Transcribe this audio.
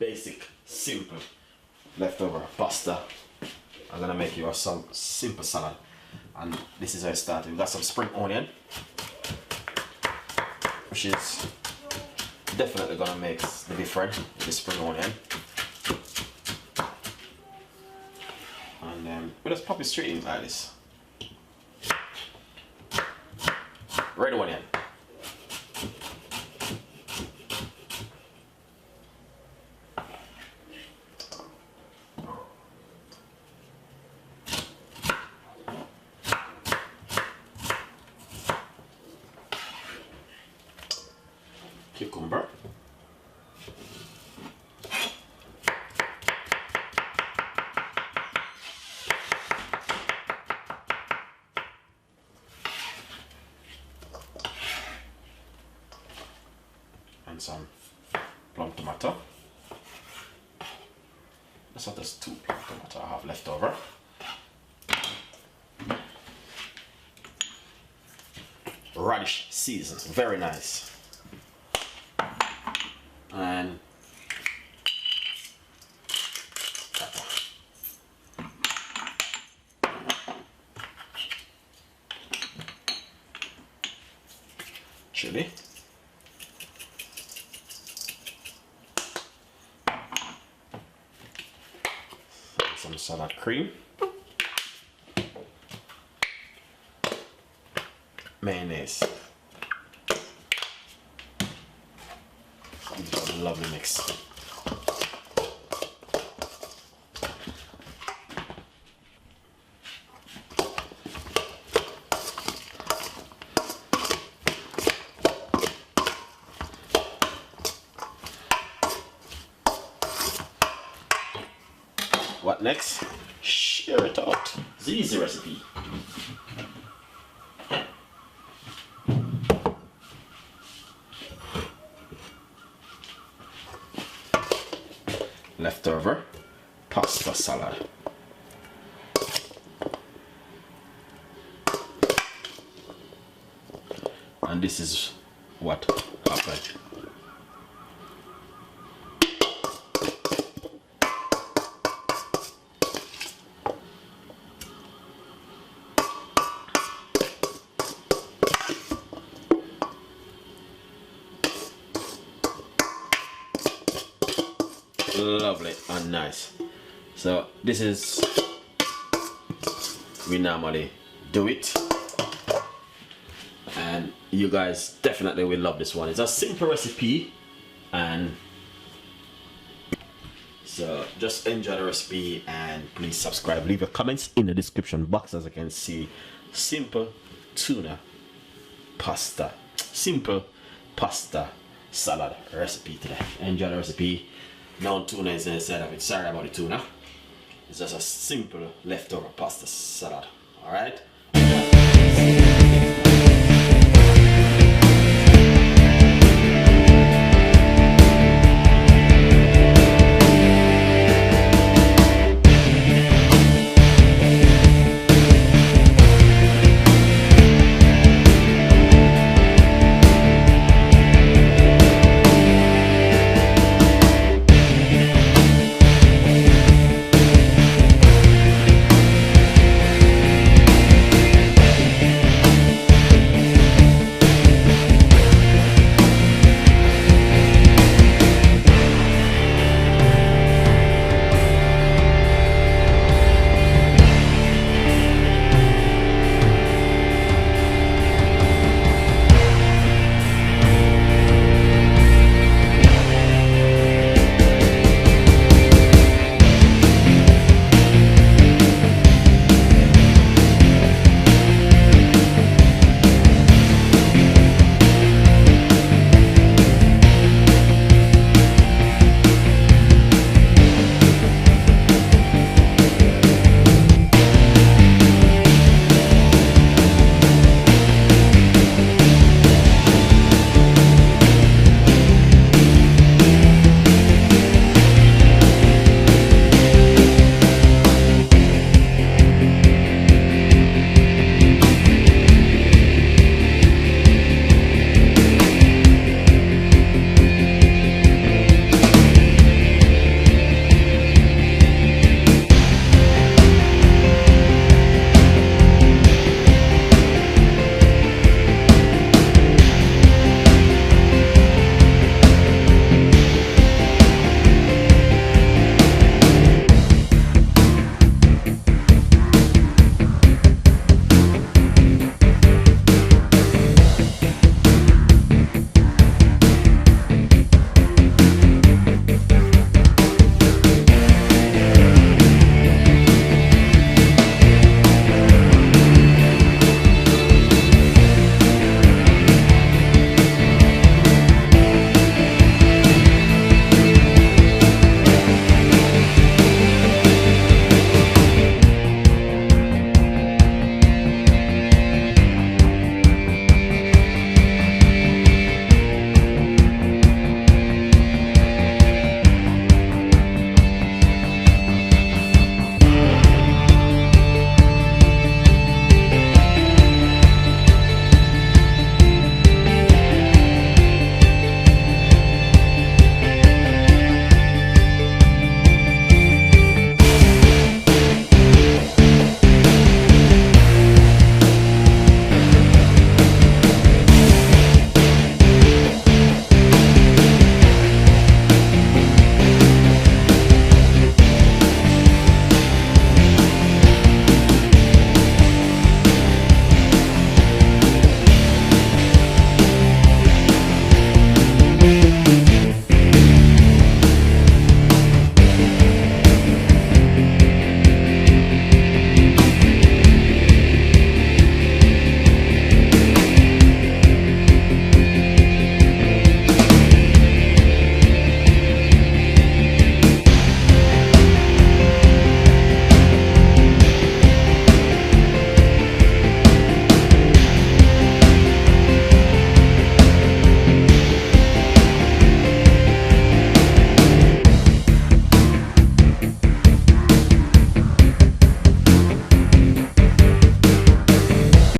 basic, simple leftover pasta. I'm gonna make you some simple salad, and this is how it started. We got some spring onion, which is definitely gonna make the difference with the spring onion. And then we just pop it straight in like this. Red onion. Cucumber. And some plum tomato. That's not just 2 plum tomato I have left over. Radish seasoned, very nice. And chili. Some salad cream. Mayonnaise. Lovely mix. What next? Share it out. It's an easy recipe. Leftover pasta salad. And this is what happened. Lovely and nice. So this is we normally do it, and you guys definitely will love this one. It's a simple recipe, and so just enjoy the recipe, and please subscribe, leave your comments in the description box. As you can see, simple tuna pasta, simple pasta salad recipe today. Enjoy the recipe. No tuna is inside of it. Sorry about the tuna. It's just a simple leftover pasta salad. Alright?